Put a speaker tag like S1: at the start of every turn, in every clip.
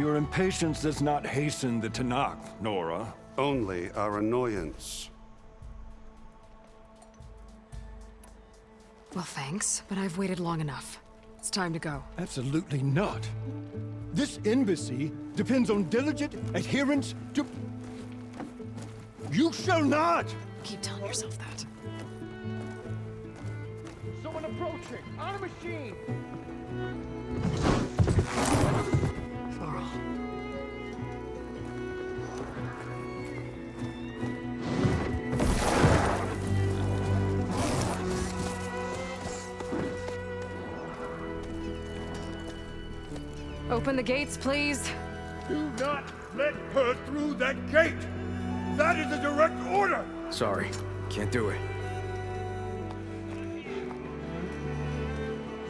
S1: Your impatience does not hasten the Tanakh, Nora.
S2: Only our annoyance.
S3: Well, thanks, but I've waited long enough. It's time to go.
S1: Absolutely not. This embassy depends on diligent adherence to... You shall not!
S3: Keep telling yourself that.
S1: Someone approaching! On a machine!
S3: Varl. Open the gates, please.
S1: Do not let her through that gate! That is a direct order!
S4: Sorry, can't do it.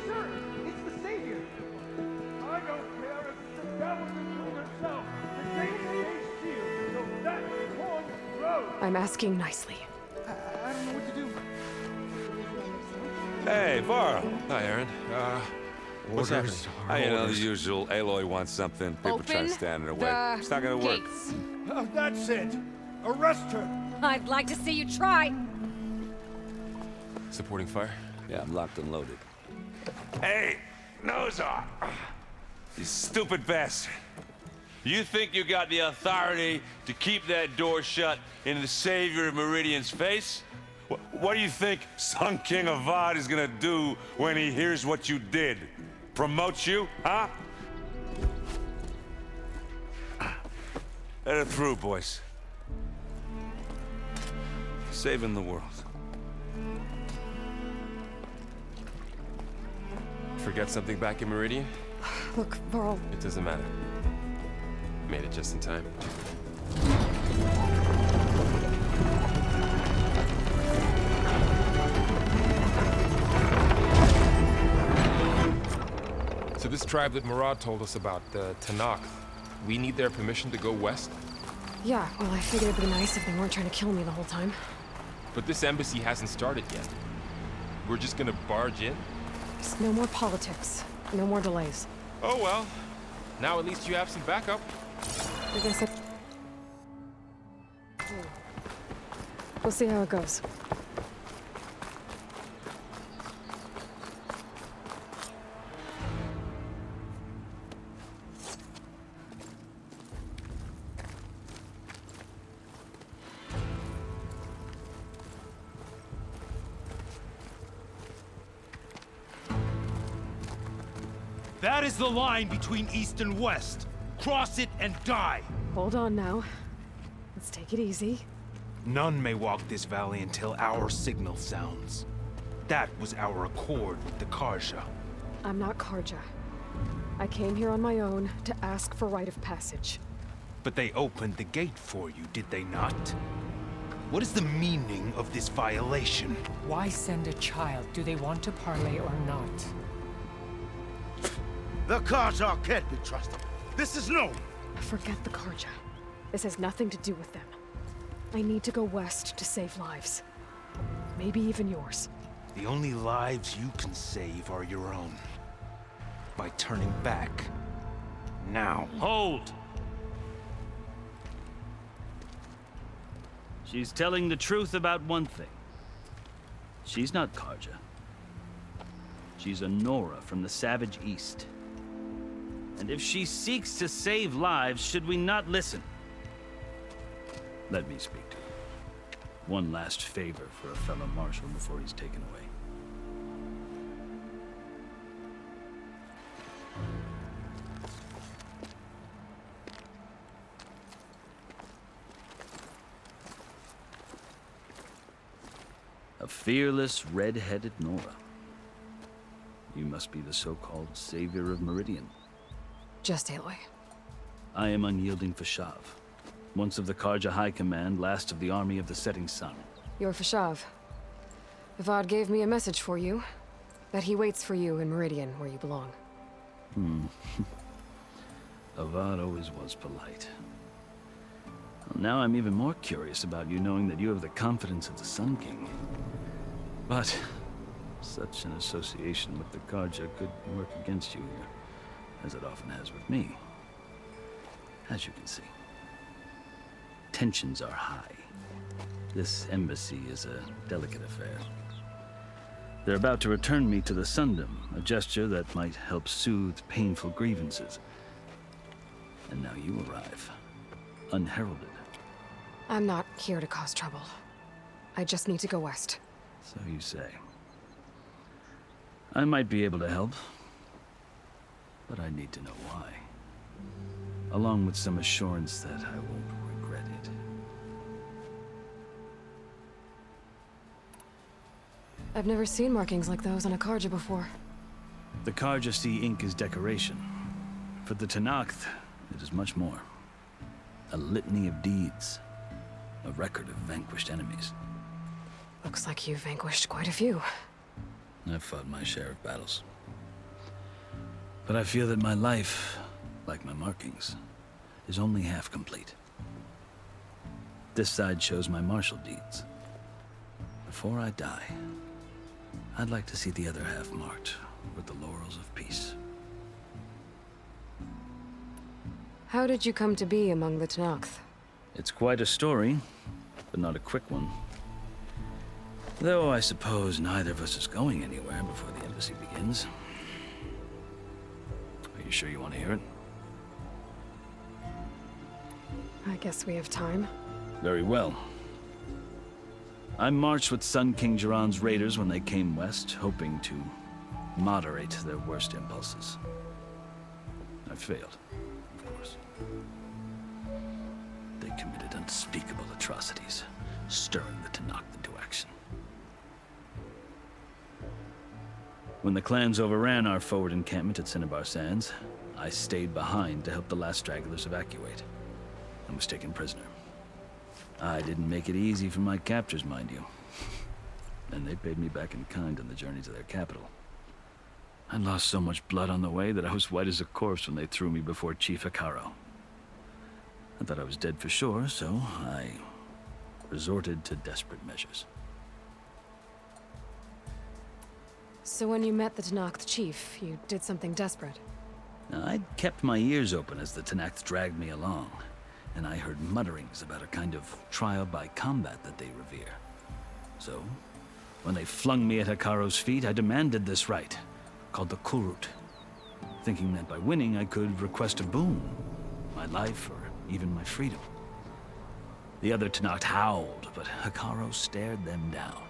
S1: Sir, it's the Savior! I don't care if it's the devil between herself. The gate is sealed, so that won't road.
S3: I'm asking nicely.
S1: I don't know what to do.
S5: Hey, Barren.
S4: Hi, Aaron. What's happening?
S5: You know, the usual. Aloy wants something. People try to stand in her way. It's not gonna work.
S6: Gates.
S1: Oh, that's it! Arrest her!
S6: I'd like to see you try.
S4: Supporting fire?
S5: Yeah, I'm locked and loaded. Hey, Nozar! You stupid bastard. You think you got the authority to keep that door shut in the Savior of Meridian's face? What do you think Sun King Avad is gonna do when he hears what you did? Promote you, huh? Let her through, boys. Saving the world.
S4: Forget something back in Meridian?
S3: Look, Varl.
S4: It doesn't matter. Made it just in time. So this tribe that Murad told us about, the Tanakh, we need their permission to go west?
S3: Yeah, well, I figured it'd be nice if they weren't trying to kill me the whole time.
S4: But this embassy hasn't started yet. We're just gonna barge in?
S3: Just no more politics. No more delays.
S4: Oh well. Now at least you have some backup.
S3: I guess we'll see how it goes.
S7: That is the line between East and West. Cross it and die.
S3: Hold on now. Let's take it easy.
S7: None may walk this valley until our signal sounds. That was our accord with the Karja.
S3: I'm not Karja. I came here on my own to ask for rite of passage.
S7: But they opened the gate for you, did they not? What is the meaning of this violation?
S8: Why send a child? Do they want to parley or not?
S9: The Karja can't be trusted. This is known.
S3: Forget the Karja. This has nothing to do with them. I need to go west to save lives. Maybe even yours.
S7: The only lives you can save are your own. By turning back. Now.
S10: Hold! She's telling the truth about one thing. She's not Karja. She's a Nora from the Savage East. And if she seeks to save lives, should we not listen? Let me speak to her. One last favor for a fellow marshal before he's taken away. A fearless, red-headed Nora. You must be the so-called Savior of Meridian.
S3: Just Aloy.
S10: I am unyielding Fashav. Once of the Karja High Command, last of the Army of the Setting Sun.
S3: You're Fashav. Avad gave me a message for you. That he waits for you in Meridian, where you belong.
S10: Avad always was polite. Well, now I'm even more curious about you knowing that you have the confidence of the Sun King. But such an association with the Karja could work against you here, as it often has with me. As you can see, tensions are high. This embassy is a delicate affair. They're about to return me to the Sundom, a gesture that might help soothe painful grievances. And now you arrive, unheralded.
S3: I'm not here to cause trouble. I just need to go west.
S10: So you say. I might be able to help, but I need to know why. Along with some assurance that I won't regret it.
S3: I've never seen markings like those on a Karja before.
S10: The Karja see ink as decoration. For the Tenakth, it is much more. A litany of deeds. A record of vanquished enemies.
S3: Looks like you've vanquished quite a few.
S10: I've fought my share of battles. But I feel that my life, like my markings, is only half complete. This side shows my martial deeds. Before I die, I'd like to see the other half marked with the laurels of peace.
S3: How did you come to be among the Tenakth?
S10: It's quite a story, but not a quick one. Though I suppose neither of us is going anywhere before the embassy begins. Are you sure you want to hear it?
S3: I guess we have time.
S10: Very well. I marched with Sun King Jiran's raiders when they came west, hoping to moderate their worst impulses. I failed, of course. They committed unspeakable atrocities, stirring the Tenakth into action. When the clans overran our forward encampment at Cinnabar Sands, I stayed behind to help the last stragglers evacuate, and was taken prisoner. I didn't make it easy for my captors, mind you. And they paid me back in kind on the journey to their capital. I lost so much blood on the way that I was white as a corpse when they threw me before Chief Hikaro. I thought I was dead for sure, so I resorted to desperate measures.
S3: So when you met the Tenakth chief, you did something desperate?
S10: Now, I'd kept my ears open as the Tenakth dragged me along, and I heard mutterings about a kind of trial by combat that they revere. So, when they flung me at Hikaro's feet, I demanded this right, called the Kurut, thinking that by winning I could request a boon, my life or even my freedom. The other Tenakth howled, but Hikaro stared them down,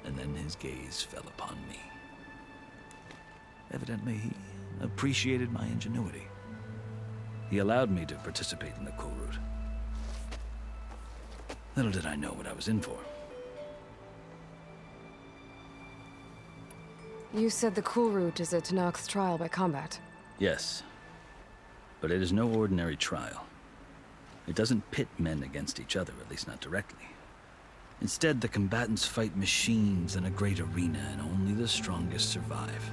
S10: and then his gaze fell upon me. Evidently, he appreciated my ingenuity. He allowed me to participate in the Kurut. Little did I know what I was in for.
S3: You said the Kurut is a Tenakth trial by combat.
S10: Yes, but it is no ordinary trial. It doesn't pit men against each other, at least not directly. Instead, the combatants fight machines in a great arena, and only the strongest survive.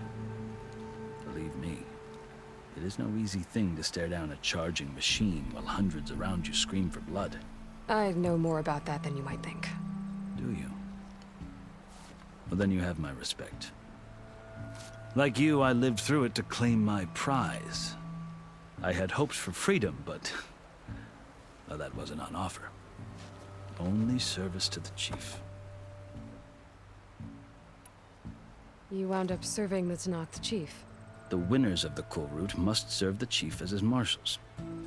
S10: Believe me, it is no easy thing to stare down a charging machine while hundreds around you scream for blood.
S3: I know more about that than you might think.
S10: Do you? Well, then you have my respect. Like you, I lived through it to claim my prize. I had hopes for freedom, but well, that wasn't on offer. Only service to the chief.
S3: You wound up serving the Tenakth chief.
S10: The winners of the Kurut must serve the chief as his marshals.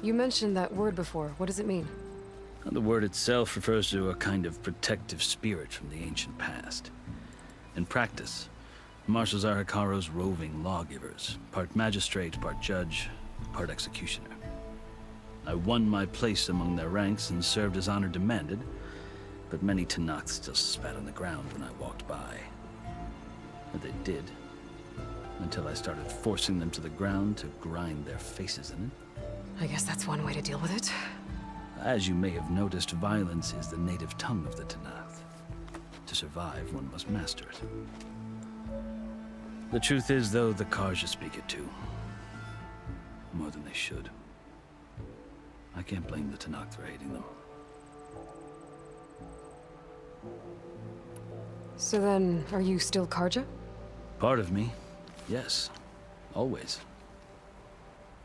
S3: You mentioned that word before. What does it mean?
S10: The word itself refers to a kind of protective spirit from the ancient past. In practice, marshals are Hikaro's roving lawgivers, part magistrate, part judge, part executioner. I won my place among their ranks and served as honor demanded, but many Tenakth still spat on the ground when I walked by. And they did, until I started forcing them to the ground to grind their faces in it.
S3: I guess that's one way to deal with it.
S10: As you may have noticed, violence is the native tongue of the Tenakth. To survive, one must master it. The truth is, though, the Karja speak it too. More than they should. I can't blame the Tenakth for hating them.
S3: So then, are you still Karja?
S10: Part of me, yes. Always.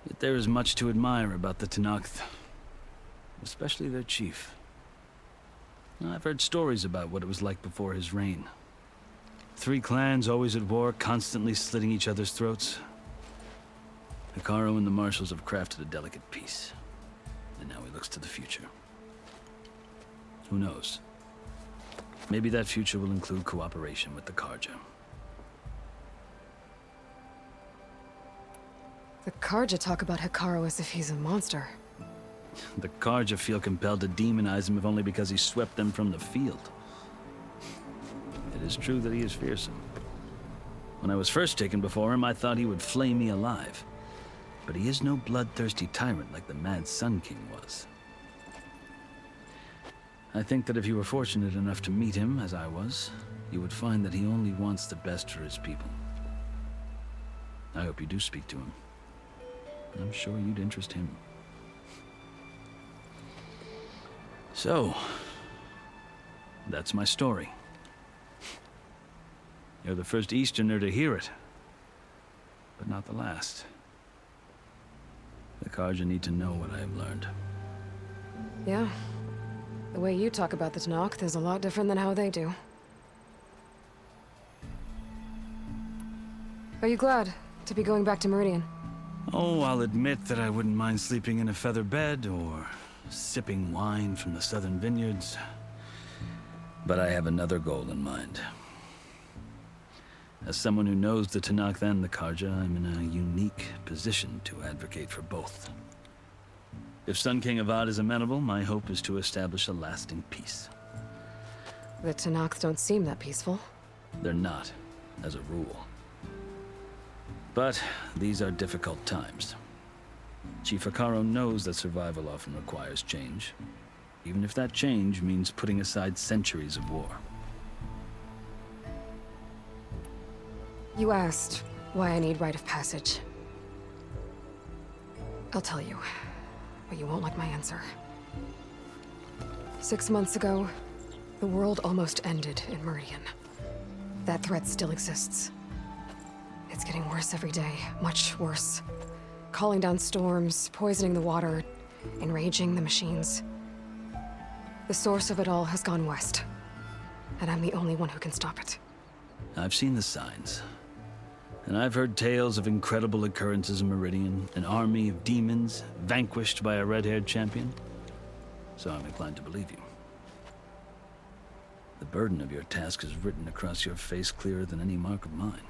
S10: Yet there is much to admire about the Tenakth, especially their chief. I've heard stories about what it was like before his reign. 3 clans always at war, constantly slitting each other's throats. Hekarro and the Marshals have crafted a delicate peace, and now he looks to the future. Who knows? Maybe that future will include cooperation with the Karja.
S3: The Karja talk about Hekarro as if he's a monster.
S10: The Karja feel compelled to demonize him if only because he swept them from the field. It is true that he is fearsome. When I was first taken before him, I thought he would flay me alive. But he is no bloodthirsty tyrant like the Mad Sun King was. I think that if you were fortunate enough to meet him, as I was, you would find that he only wants the best for his people. I hope you do speak to him. I'm sure you'd interest him. So, that's my story. You're the first Easterner to hear it, but not the last. The Karja need to know what I have learned.
S3: Yeah. The way you talk about the Tenakth is a lot different than how they do. Are you glad to be going back to Meridian?
S10: Oh, I'll admit that I wouldn't mind sleeping in a feather bed or sipping wine from the southern vineyards. But I have another goal in mind. As someone who knows the Tenakth and the Karja, I'm in a unique position to advocate for both. If Sun King Avad is amenable, my hope is to establish a lasting peace.
S3: The Tenakth don't seem that peaceful.
S10: They're not, as a rule. But these are difficult times. Chief Hekarro knows that survival often requires change, even if that change means putting aside centuries of war.
S3: You asked why I need rite of passage. I'll tell you, but you won't like my answer. 6 months ago, the world almost ended in Meridian. That threat still exists. It's getting worse every day, much worse. Calling down storms, poisoning the water, enraging the machines. The source of it all has gone west, and I'm the only one who can stop it.
S10: I've seen the signs. And I've heard tales of incredible occurrences in Meridian, an army of demons vanquished by a red-haired champion. So I'm inclined to believe you. The burden of your task is written across your face clearer than any mark of mine.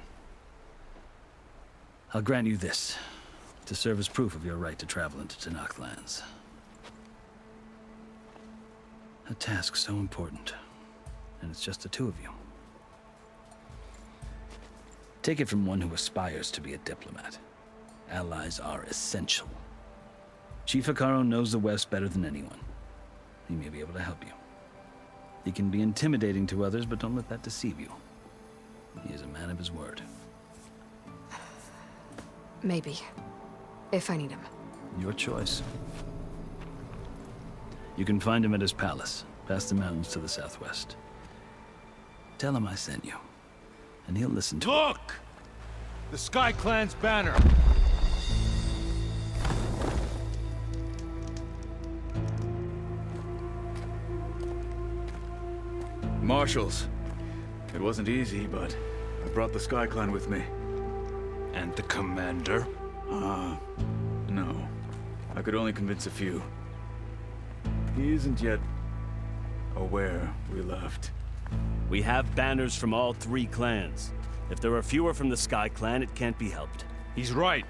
S10: I'll grant you this, to serve as proof of your right to travel into Tenakth lands. A task so important, and it's just the 2 of you. Take it from one who aspires to be a diplomat. Allies are essential. Chief Hekarro knows the West better than anyone. He may be able to help you. He can be intimidating to others, but don't let that deceive you. He is a man of his word.
S3: Maybe. If I need him.
S10: Your choice. You can find him at his palace, past the mountains to the southwest. Tell him I sent you, and he'll listen to it.
S9: Look! The Sky Clan's banner!
S6: Marshals. It wasn't easy, but I brought the Sky Clan with me.
S7: And the commander?
S6: No. I could only convince a few. He isn't yet aware we left.
S11: We have banners from all 3 clans. If there are fewer from the Sky Clan, it can't be helped.
S9: He's right.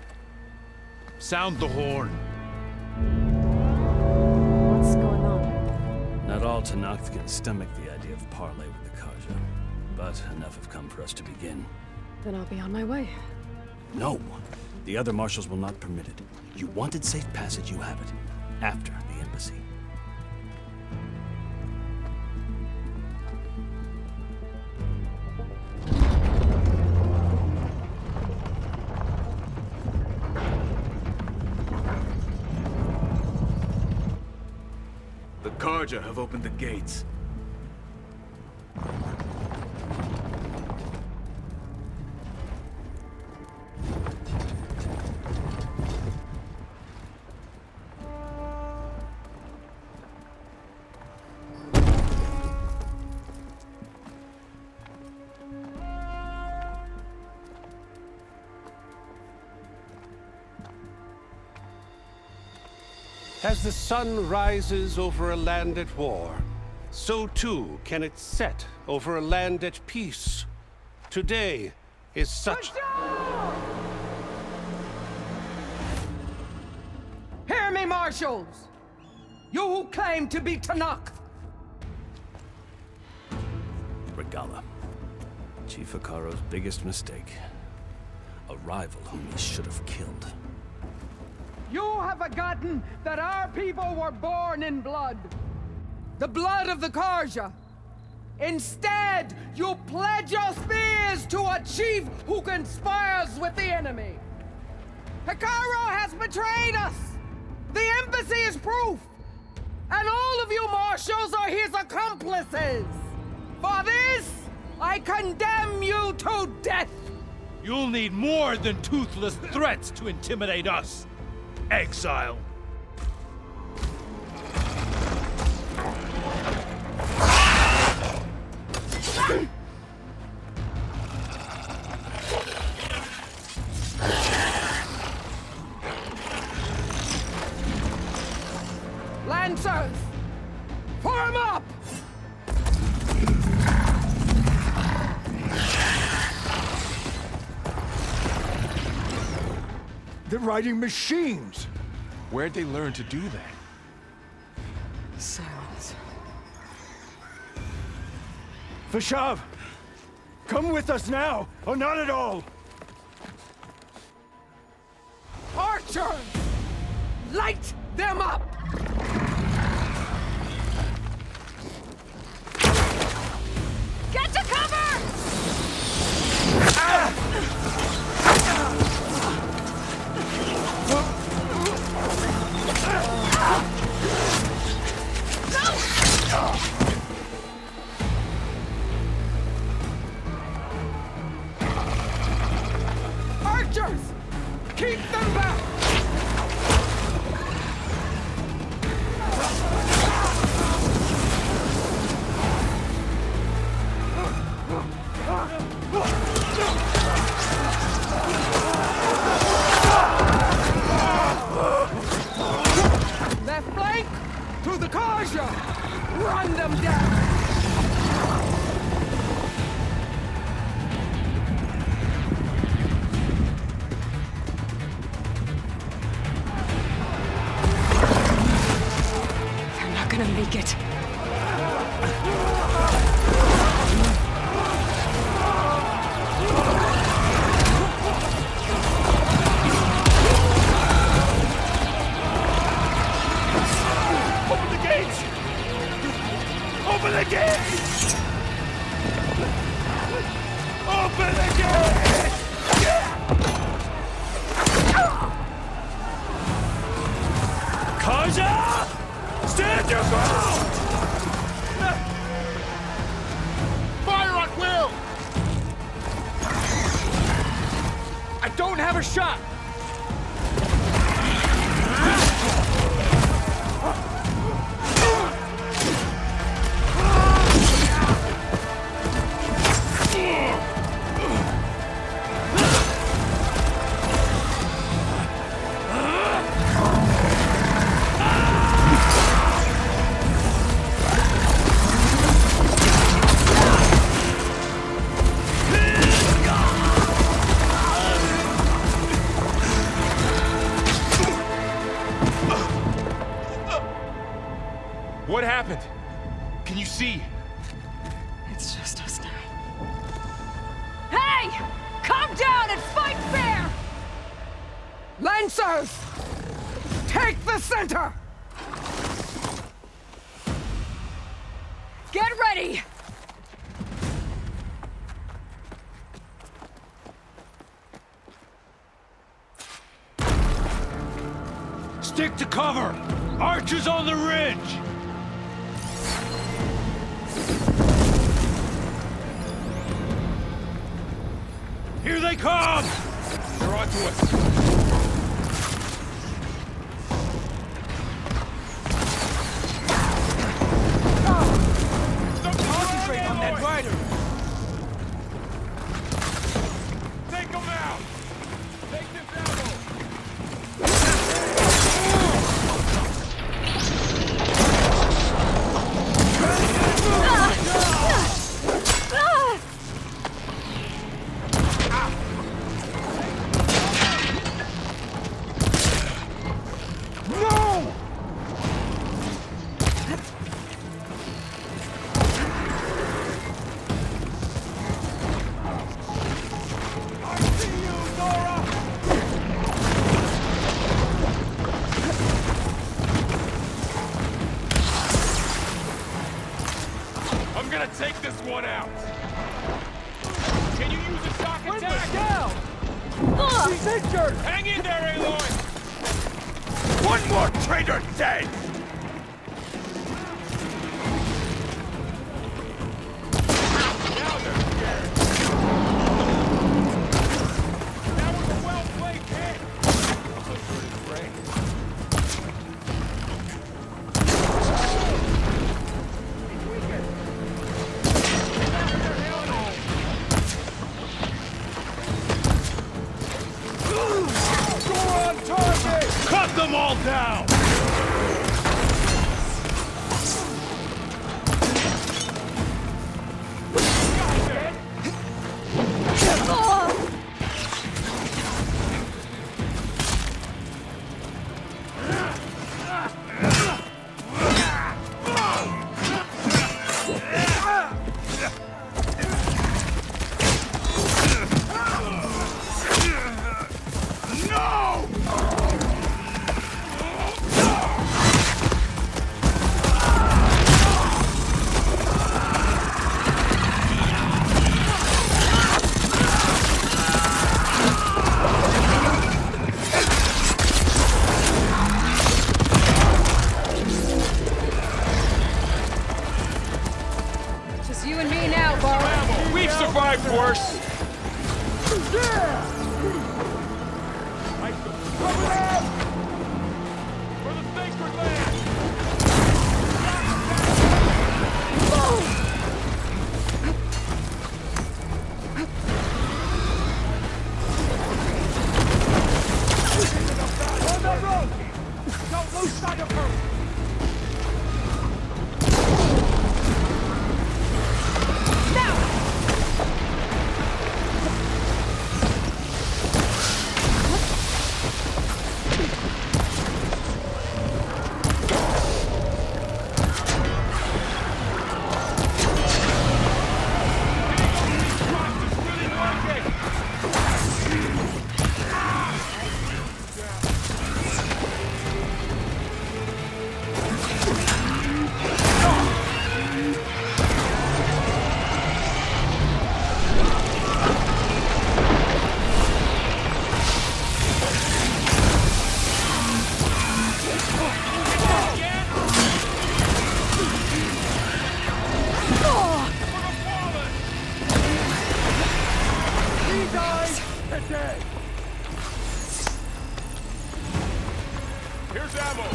S9: Sound the horn.
S3: What's going on?
S10: Not all Tenakth can stomach the idea of parley with the Karja, but enough have come for us to begin.
S3: Then I'll be on my way.
S11: No! The other marshals will not permit it. You wanted safe passage, you have it. After the embassy.
S6: The Karja have opened the gates.
S2: As the sun rises over a land at war, so too can it set over a land at peace. Today is such...
S8: Hear me, marshals! You who claim to be Tanakh!
S11: Regala. Chief Hikaro's biggest mistake. A rival whom he should have killed.
S8: You have forgotten that our people were born in blood. The blood of the Karja. Instead, you pledge your spears to a chief who conspires with the enemy. Hikaro has betrayed us! The embassy is proof! And all of you marshals are his accomplices! For this, I condemn you to death!
S9: You'll need more than toothless threats to intimidate us. Exile.
S8: Lancers! Form up!
S1: They're riding machines!
S4: Where'd they learn to do that?
S3: Silence.
S1: Vashav! Come with us now, or not at all!
S8: Archer! Light them up! Get to cover! Archers! Keep them back! Left flank! To the Karja! Run them down!
S3: They're not gonna make it.
S1: Open the gates! Open the gates! Open the gates!
S9: Karja! Stand your ground!
S1: Fire at will! I don't have a shot!
S4: What happened? Can you see?
S3: It's just us now.
S8: Hey! Calm down and fight fair! Lancers! Take the center! Get ready!
S9: Stick to cover! Archers on the ridge! Here they come!
S4: They're on to us.
S1: Concentrate on that rider!
S4: Take them out! Take this ammo! I'm gonna take this one out. Can you use a shock attack?
S8: Down! He's injured!
S4: Hang in there, Aloy!
S5: One more traitor dead!
S4: Now they're scared. That was a well-played hit. Also short his brain.
S9: Cut them all down!
S3: Just you and me now, Barren.
S4: We've survived worse. For the sacred land!
S1: On the road! Don't lose sight of her!
S5: today!
S4: Here's ammo!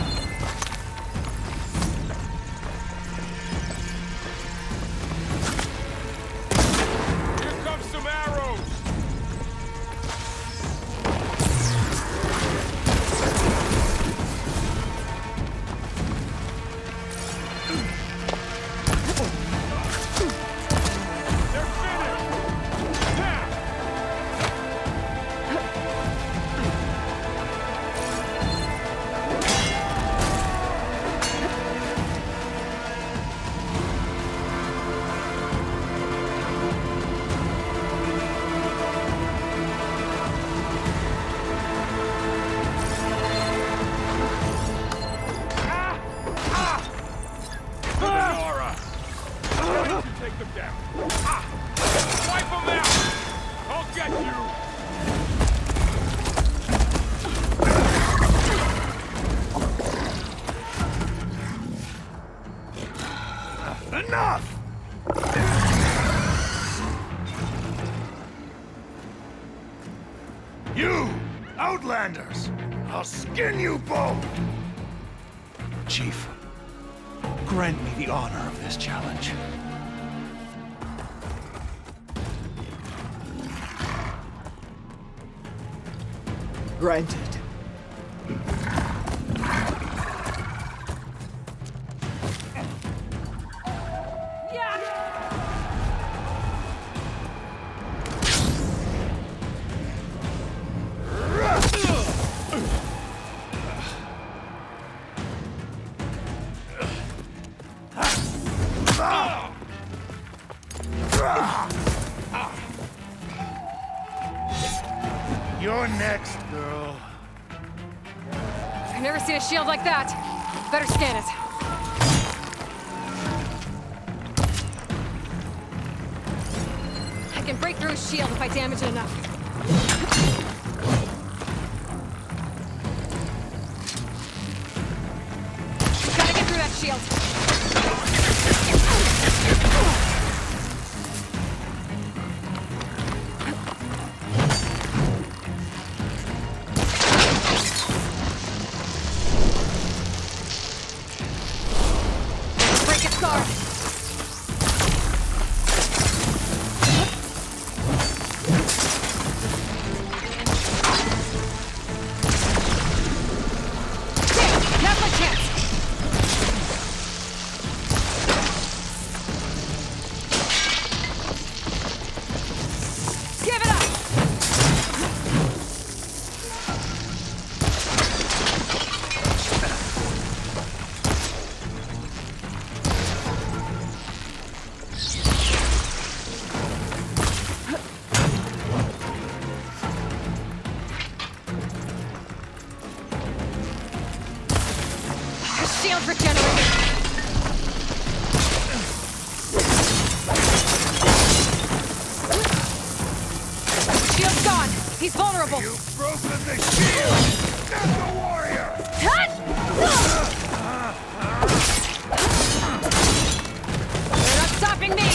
S4: Here comes some arrows! Take them down. Wipe them out! I'll get you!
S5: Enough! You, Outlanders! I'll skin you both!
S7: Chief, grant me the honor of this challenge.
S8: Granted.
S5: You're next, girl.
S3: I've never seen a shield like that. Better scan it. can break through his shield if I damage it enough. Gotta get through that shield. Break its guard. Now's my chance! Give it up! Shield regenerated! Shield's gone! He's vulnerable!
S1: You've broken the shield! That's a warrior!
S3: Hut! They're not stopping me!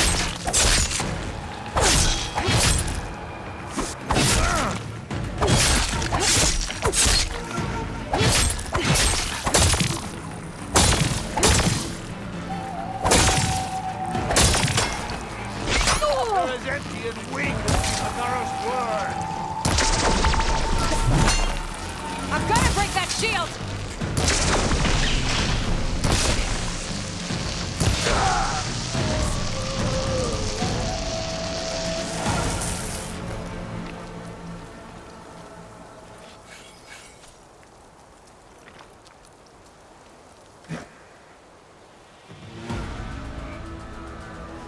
S1: As empty and weak as Hikaru's word!
S3: I'm gonna break that shield!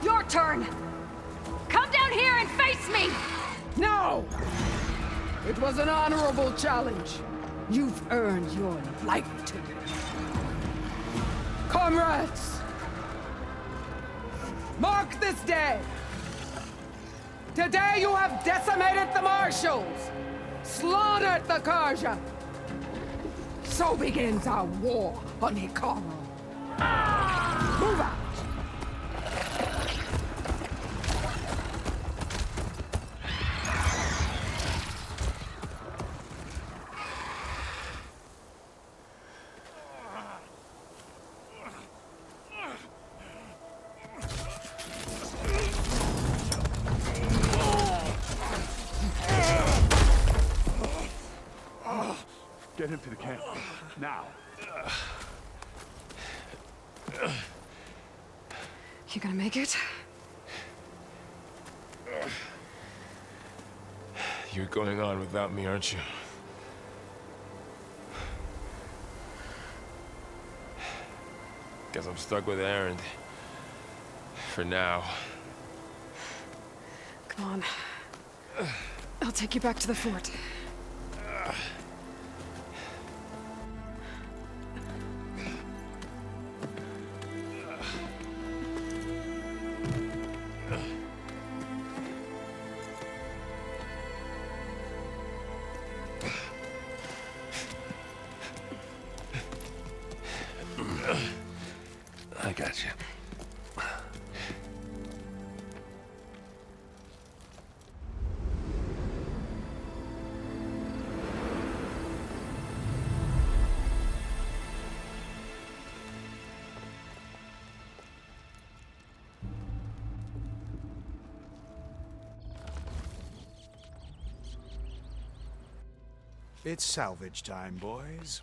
S3: Your turn! Come down here and face me!
S8: No! It was an honorable challenge. You've earned your life to me. Comrades! Mark this day! Today you have decimated the Marshals! Slaughtered the Karja! So begins our war on Hikaru. Move out!
S1: Get him to the camp. Now.
S3: You gonna make it?
S4: You're going on without me, aren't you? Guess I'm stuck with Aaron. For now.
S3: Come on. I'll take you back to the fort.
S2: I got you.
S7: It's salvage time, boys.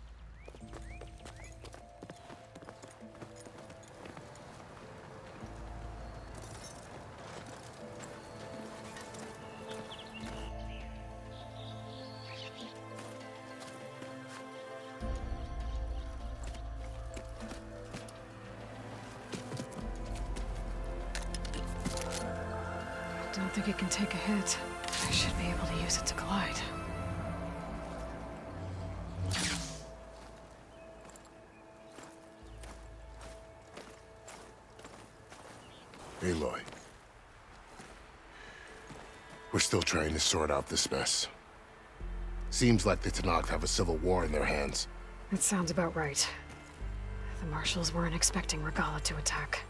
S3: I don't think it can take a hit. I should be able to use it to glide.
S12: Aloy. We're still trying to sort out this mess. Seems like the Tenakth have a civil war in their hands.
S3: That sounds about right. The marshals weren't expecting Regala to attack.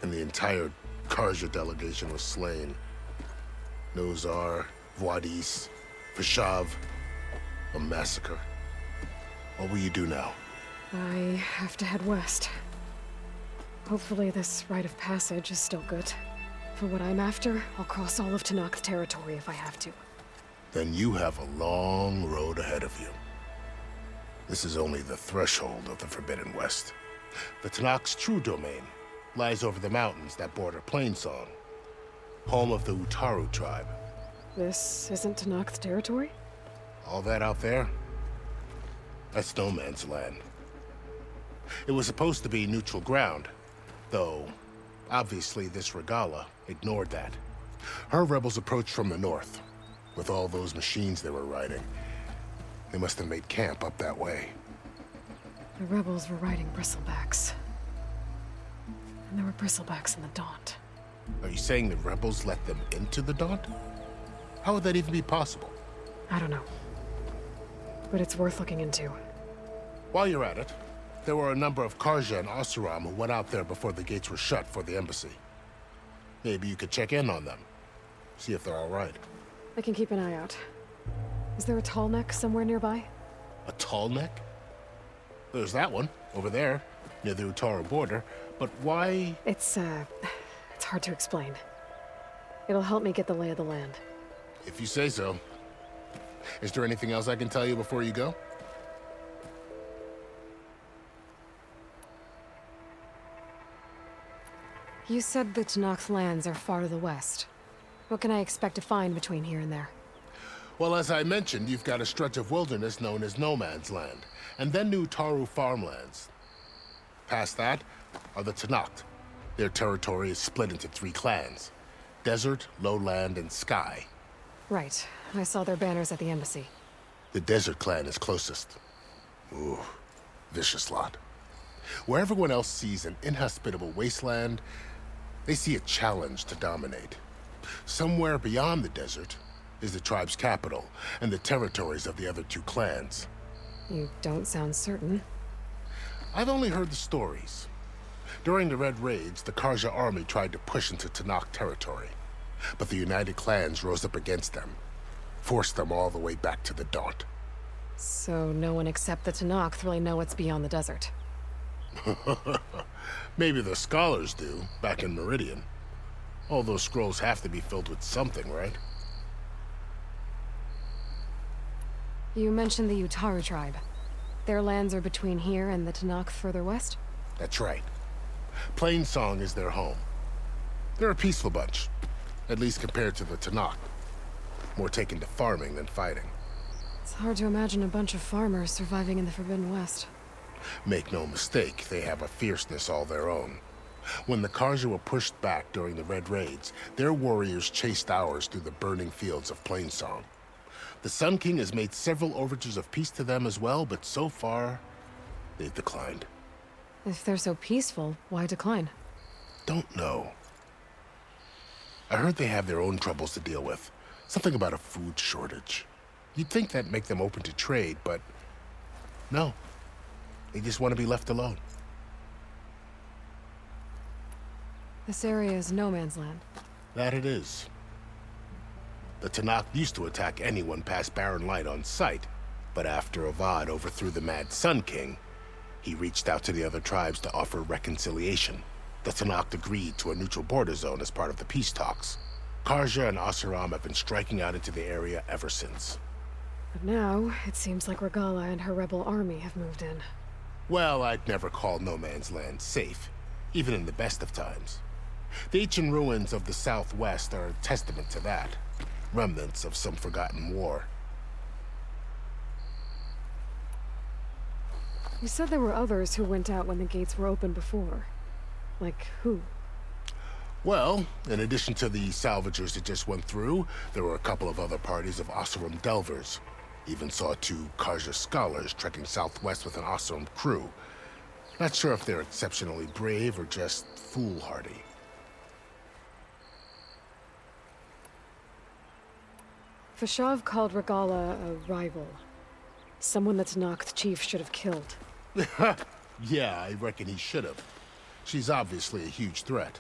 S12: And the entire Karja delegation was slain. Nozar, Vuadis, Vashav. A massacre. What will you do now?
S3: I have to head west. Hopefully this rite of passage is still good. For what I'm after, I'll cross all of Tenakth territory if I have to.
S12: Then you have a long road ahead of you. This is only the threshold of the Forbidden West. The Tenakth's true domain lies over the mountains that border Plainsong, home of the Utaru tribe.
S3: This isn't Tenakth territory?
S12: All that out there? That's no man's land. It was supposed to be neutral ground, though obviously this Regala ignored that. Her rebels approached from the north. With all those machines they were riding, they must have made camp up that way.
S3: The rebels were riding bristlebacks. And there were bristlebacks in the Daunt.
S12: Are you saying the rebels let them into the Daunt? How would that even be possible?
S3: I don't know. But it's worth looking into.
S12: While you're at it, there were a number of Karja and Oseram who went out there before the gates were shut for the embassy. Maybe you could check in on them. See if they're all right.
S3: I can keep an eye out. Is there a tall neck somewhere nearby?
S12: A tall neck? There's that one, over there, near the Utaru border. But why?
S3: It's hard to explain. It'll help me get the lay of the land.
S12: If you say so. Is there anything else I can tell you before you go?
S3: You said the Tenakth lands are far to the west. What can I expect to find between here and there?
S12: Well, as I mentioned, you've got a stretch of wilderness known as No Man's Land, and then New Utaru farmlands. Past that are the Tenakth. Their territory is split into 3 clans: Desert, Lowland, and Sky.
S3: Right. I saw their banners at the embassy.
S12: The Desert clan is closest. Ooh, vicious lot. Where everyone else sees an inhospitable wasteland, they see a challenge to dominate. Somewhere beyond the desert is the tribe's capital and the territories of the other 2 clans.
S3: You don't sound certain.
S12: I've only heard the stories. During the Red Raids, the Karja army tried to push into Tenakth territory, but the United Clans rose up against them, forced them all the way back to the Daunt.
S3: So no one except the Tenakth really know what's beyond the desert.
S12: Maybe the scholars do, back in Meridian. All those scrolls have to be filled with something, right?
S3: You mentioned the Utaru tribe. Their lands are between here and the Tenakth further west?
S12: That's right. Plainsong is their home. They're a peaceful bunch, at least compared to the Tenakth. More taken to farming than fighting.
S3: It's hard to imagine a bunch of farmers surviving in the Forbidden West.
S12: Make no mistake, they have a fierceness all their own. When the Karja were pushed back during the Red Raids, their warriors chased ours through the burning fields of Plainsong. The Sun King has made several overtures of peace to them as well, but so far, they've declined.
S3: If they're so peaceful, why decline?
S12: Don't know. I heard they have their own troubles to deal with. Something about a food shortage. You'd think that'd make them open to trade, but no. They just want to be left alone.
S3: This area is no man's land.
S12: That it is. The Tenakth used to attack anyone past Barren Light on sight, but after Avad overthrew the Mad Sun King, he reached out to the other tribes to offer reconciliation. The Tenakth agreed to a neutral border zone as part of the peace talks. Karja and Oseram have been striking out into the area ever since.
S3: But now, it seems like Regala and her rebel army have moved in.
S12: Well, I'd never call No Man's Land safe, even in the best of times. The ancient ruins of the Southwest are a testament to that. Remnants of some forgotten war.
S3: You said there were others who went out when the gates were open before. Like who?
S12: Well, in addition to the salvagers that just went through, there were a couple of other parties of Oseram delvers. Even saw 2 Karja scholars trekking southwest with an Oseram crew. Not sure if they're exceptionally brave or just foolhardy.
S3: Fashav called Regala a rival. Someone that Tanakh chief should have killed.
S12: Yeah, I reckon he should have. She's obviously a huge threat.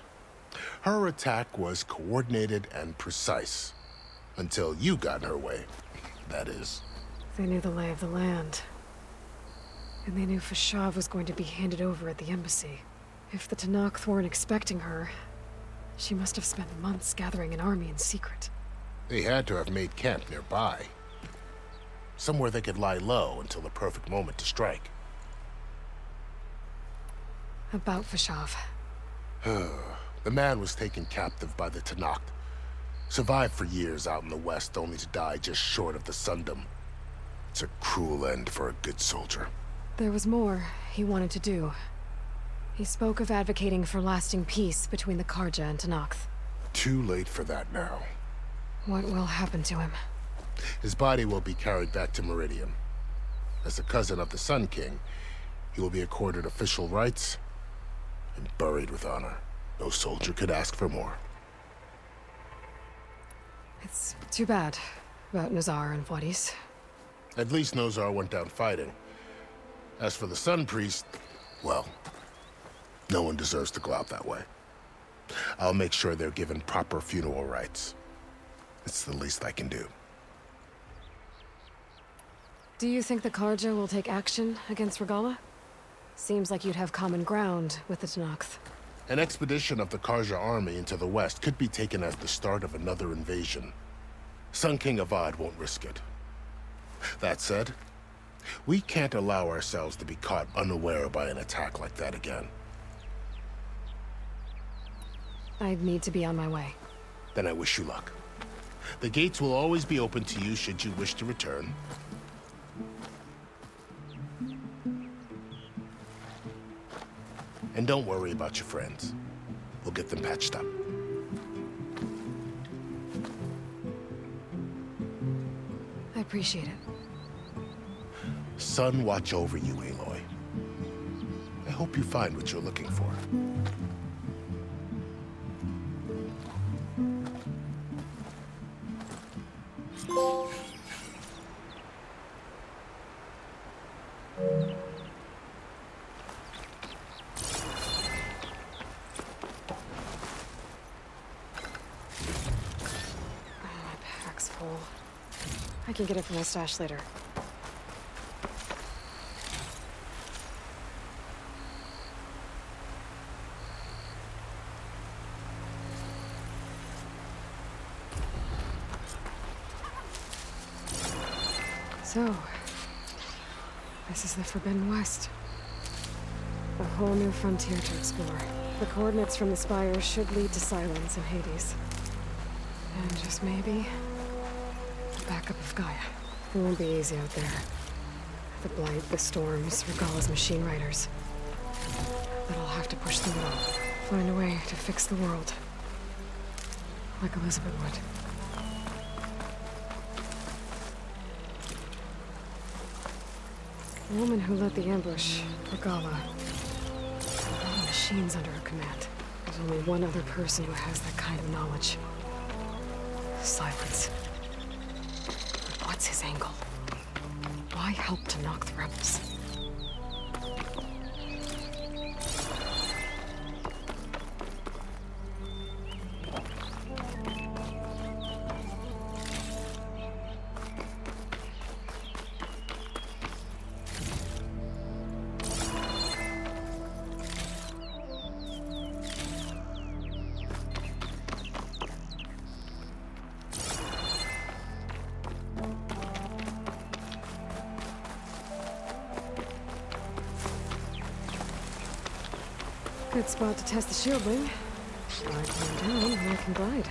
S12: Her attack was coordinated and precise. Until you got in her way, that is.
S3: They knew the lay of the land. And they knew Fashav was going to be handed over at the embassy. If the Tanakh weren't expecting her, she must have spent months gathering an army in secret.
S12: They had to have made camp nearby. Somewhere they could lie low until the perfect moment to strike.
S3: About Fashav.
S12: The man was taken captive by the Tanakh. Survived for years out in the west, only to die just short of the Sundom. It's a cruel end for a good soldier.
S3: There was more he wanted to do. He spoke of advocating for lasting peace between the Karja and Tanakh.
S12: Too late for that now.
S3: What will happen to him?
S12: His body will be carried back to Meridian. As a cousin of the Sun King, he will be accorded official rights and buried with honor. No soldier could ask for more.
S3: It's too bad about Nazar and Wadis.
S12: At least Nozar went down fighting. As for the Sun Priest, well, no one deserves to go out that way. I'll make sure they're given proper funeral rites. It's the least I can do.
S3: Do you think the Karja will take action against Regala? Seems like you'd have common ground with the Tanakh.
S12: An expedition of the Karja army into the west could be taken as the start of another invasion. Sun King Avad won't risk it. That said, we can't allow ourselves to be caught unaware by an attack like that again.
S3: I'd need to be on my way.
S12: Then I wish you luck. The gates will always be open to you should you wish to return. And don't worry about your friends. We'll get them patched up.
S3: I appreciate it.
S12: Sun watch over you, Aloy. I hope you find what you're looking for.
S3: I can get it from my stash later. So, this is the Forbidden West. A whole new frontier to explore. The coordinates from the spire should lead to Silence and Hades. And just maybe, backup of Gaia. It won't be easy out there. The Blight, the Storms, Regala's machine riders. But I'll have to push through it all. Find a way to fix the world. Like Elizabeth would. The woman who led the ambush, Regala. A lot of machines under her command. There's only one other person who has that kind of knowledge. Silence. What's his angle? Why help to knock the rebels? Good spot to test the shield wing. I climb down and I can glide.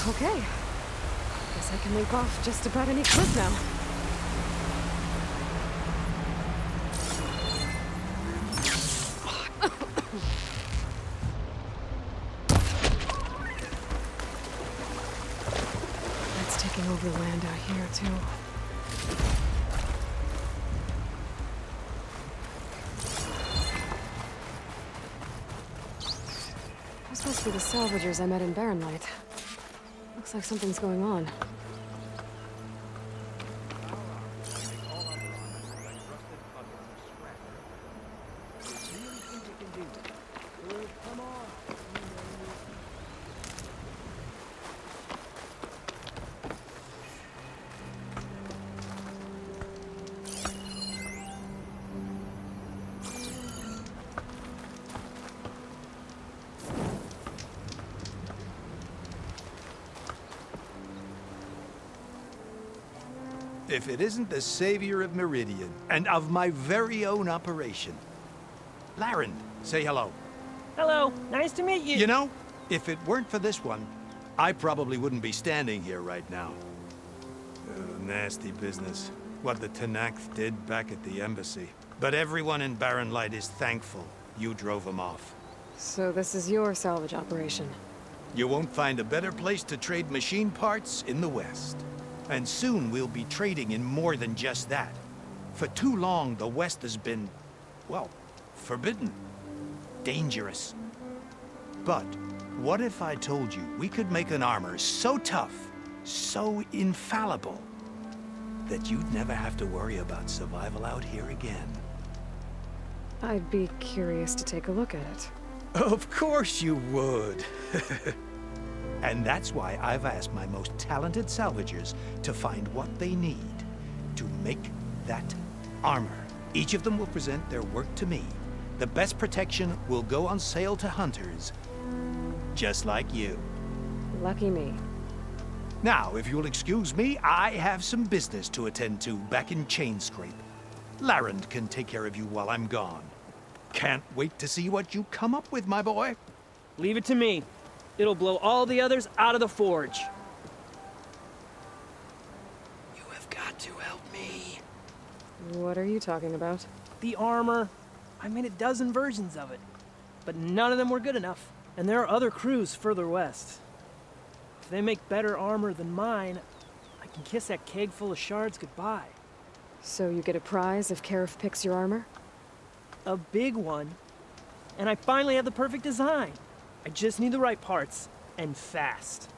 S3: Okay. Guess I can make off just about any cliff now. That's taking over the land out here, too. Those must be the salvagers I met in Barren. Looks like something's going on.
S9: If it isn't the savior of Meridian, and of my very own operation. Laren, say hello.
S13: Hello, nice to meet you.
S9: You know, if it weren't for this one, I probably wouldn't be standing here right now. Nasty business. What the Tenakth did back at the embassy. But everyone in Barren Light is thankful you drove them off.
S3: So this is your salvage operation?
S9: You won't find a better place to trade machine parts in the West. And soon we'll be trading in more than just that. For too long, the West has been, well, forbidden. Dangerous. But what if I told you we could make an armor so tough, so infallible, that you'd never have to worry about survival out here again?
S3: I'd be curious to take a look at it.
S9: Of course you would. And that's why I've asked my most talented salvagers to find what they need to make that armor. Each of them will present their work to me. The best protection will go on sale to hunters, just like you.
S3: Lucky me.
S9: Now, if you'll excuse me, I have some business to attend to back in Chainscrape. Laren can take care of you while I'm gone. Can't wait to see what you come up with, my boy.
S13: Leave it to me. It'll blow all the others out of the forge.
S11: You have got to help me.
S3: What are you talking about?
S13: The armor. I made a dozen versions of it, but none of them were good enough. And there are other crews further west. If they make better armor than mine, I can kiss that keg full of shards goodbye.
S3: So you get a prize if Karif picks your armor?
S13: A big one. And I finally have the perfect design. I just need the right parts, and fast.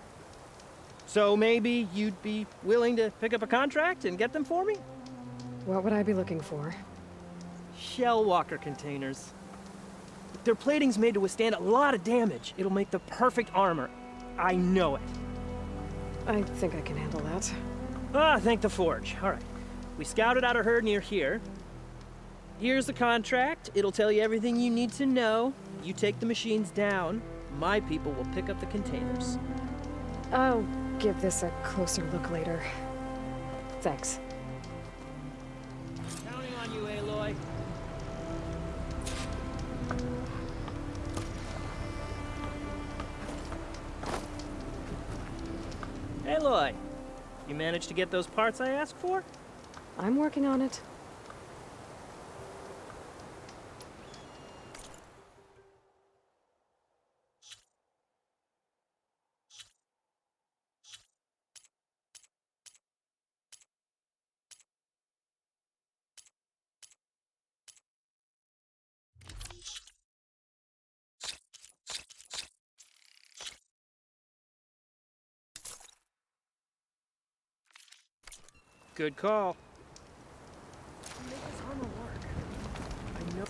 S13: So maybe you'd be willing to pick up a contract and get them for me?
S3: What would I be looking for?
S13: Shell walker containers. Their plating's made to withstand a lot of damage. It'll make the perfect armor. I know it.
S3: I think I can handle that.
S13: Ah, thank the forge. All right. We scouted out a herd near here. Here's the contract. It'll tell you everything you need to know. You take the machines down. My people will pick up the containers.
S3: I'll give this a closer look later. Thanks.
S13: Counting on you, Aloy. Aloy, you managed to get those parts I asked for?
S3: I'm working on it.
S13: Good call. Make this armor work. I know.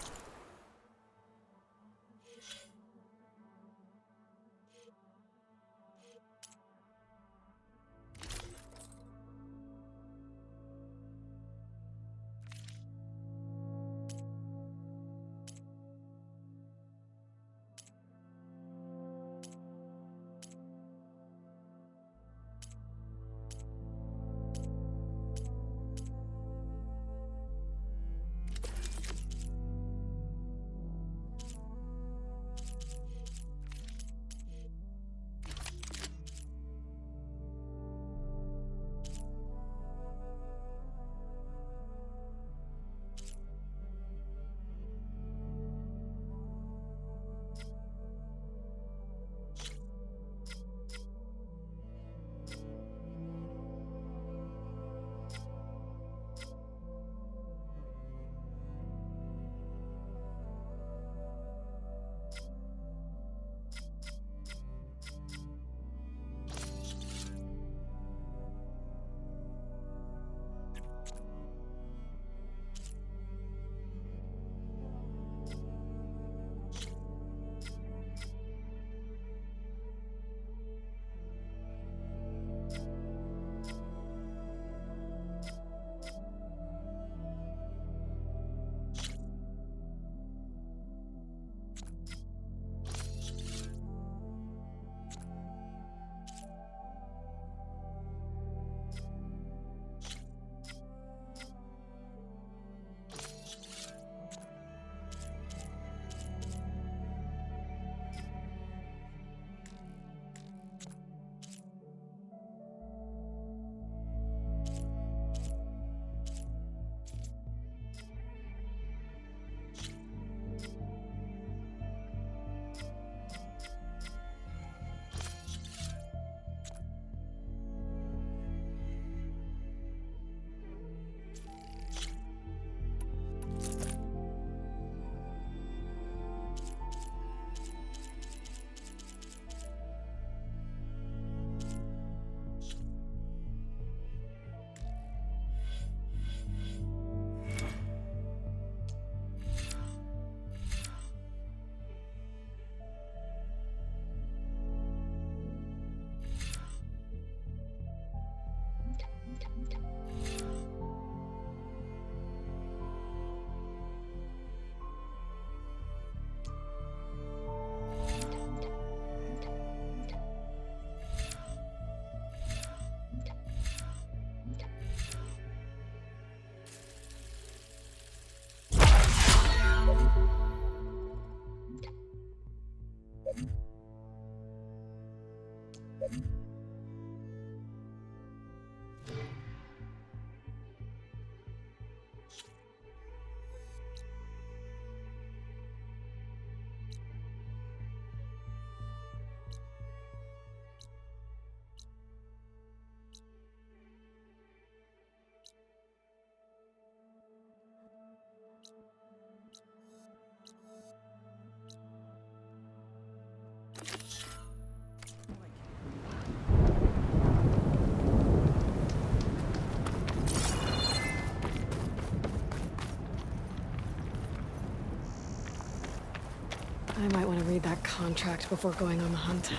S3: I might want to read that contract before going on the hunt.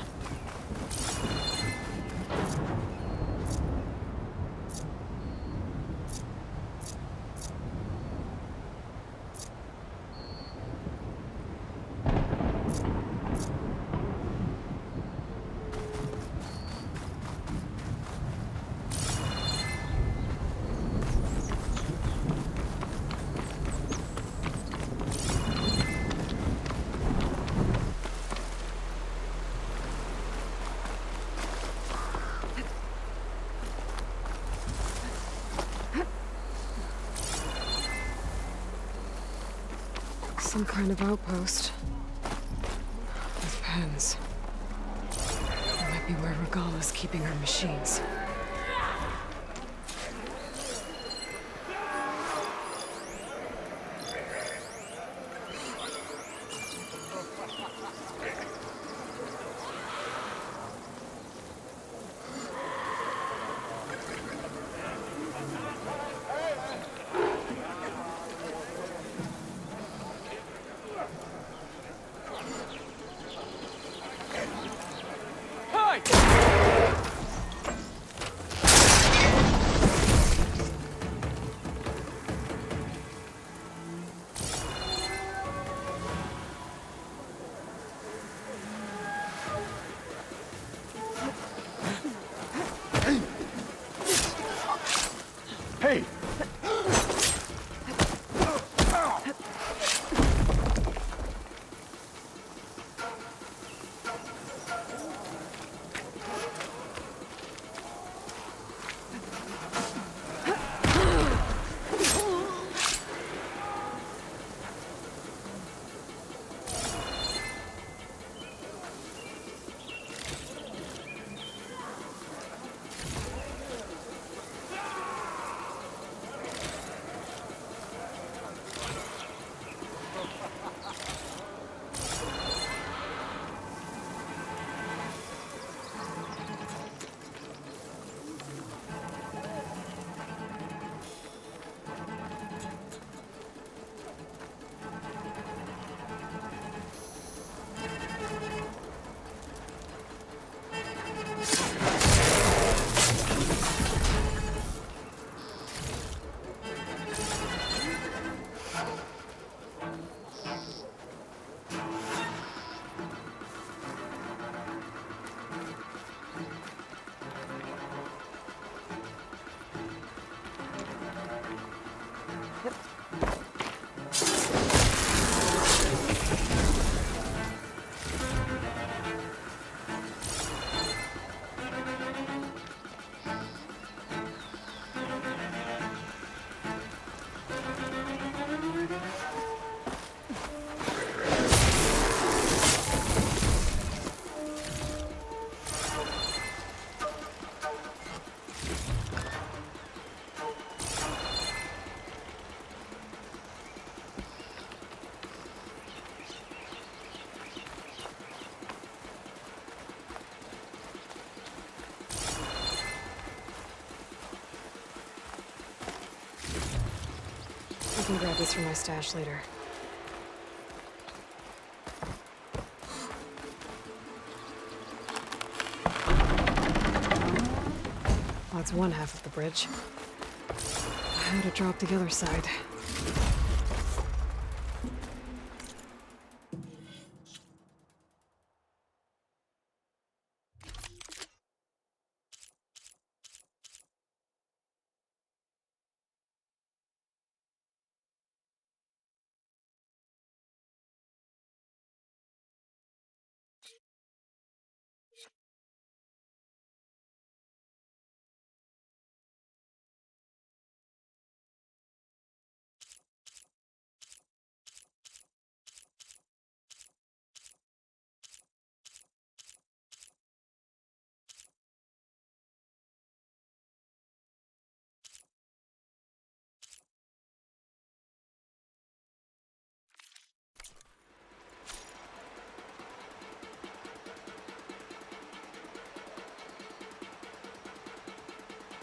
S3: Some kind of outpost. With pens. It might be where Regala's keeping her machines.
S9: Hey! I can grab this from my stash later. Well, that's one half of the bridge. How to drop the other side.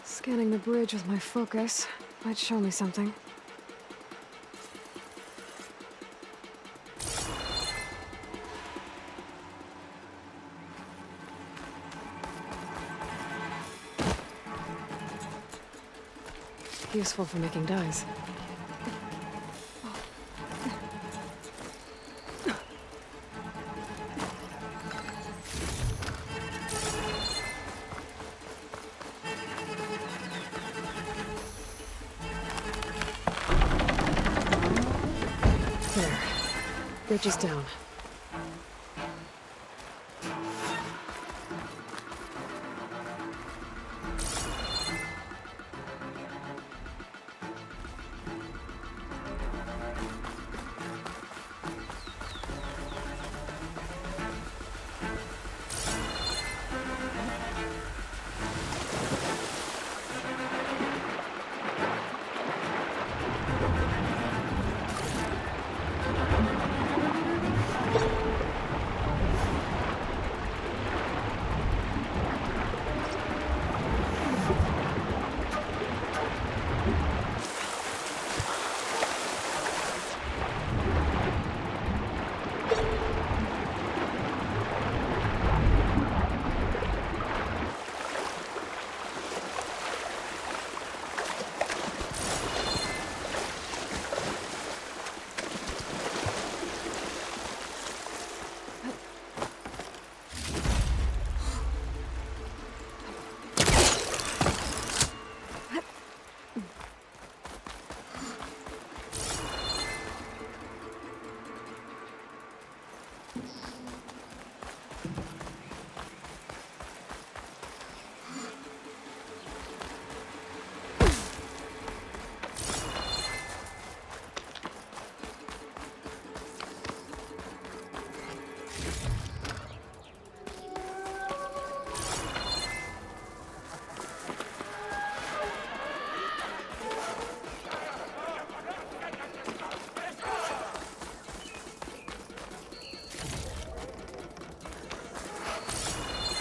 S9: Scanning the bridge with my focus might show me something.
S3: Useful for making dyes. There. Bridge is down.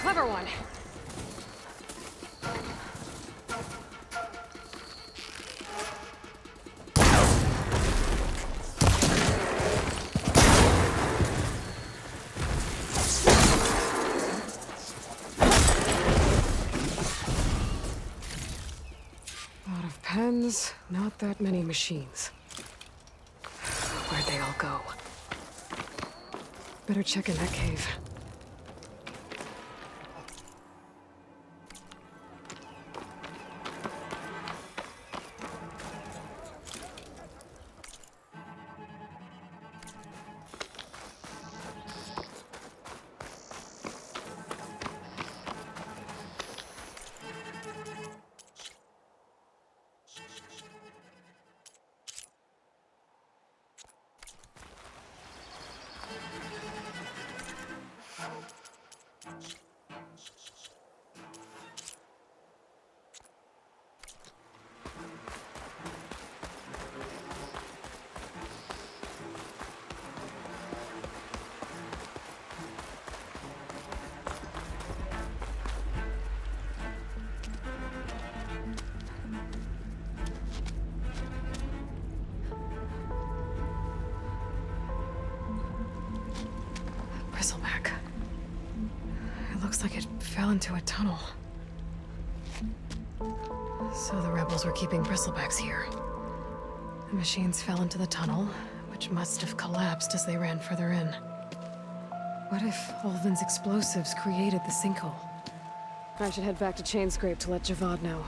S3: Clever one. Lot of pens, not that many machines. Where'd they all go? Better check in that cave. Bristleback. It looks like it fell into a tunnel. So the rebels were keeping bristlebacks here. The machines fell into the tunnel, which must have collapsed as they ran further in. What if Olvin's explosives created the sinkhole? I should head back to Chainscrape to let Javad know.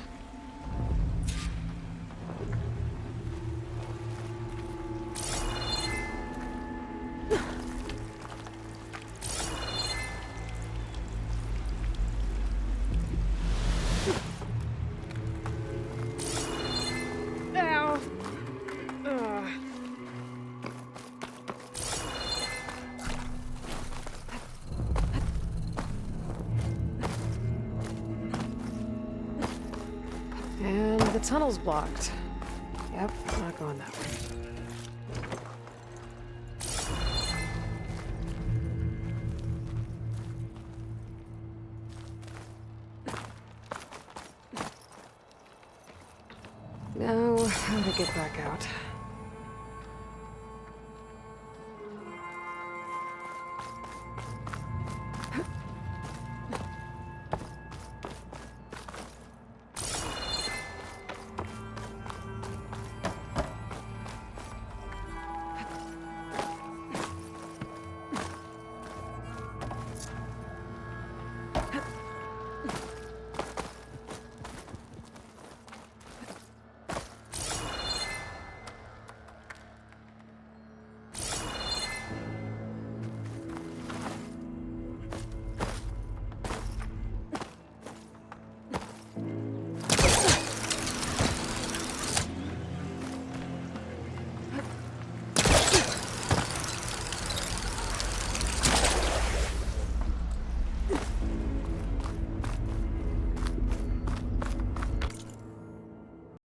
S3: And the tunnel's blocked. Yep, not going that way. Now, how to get back out?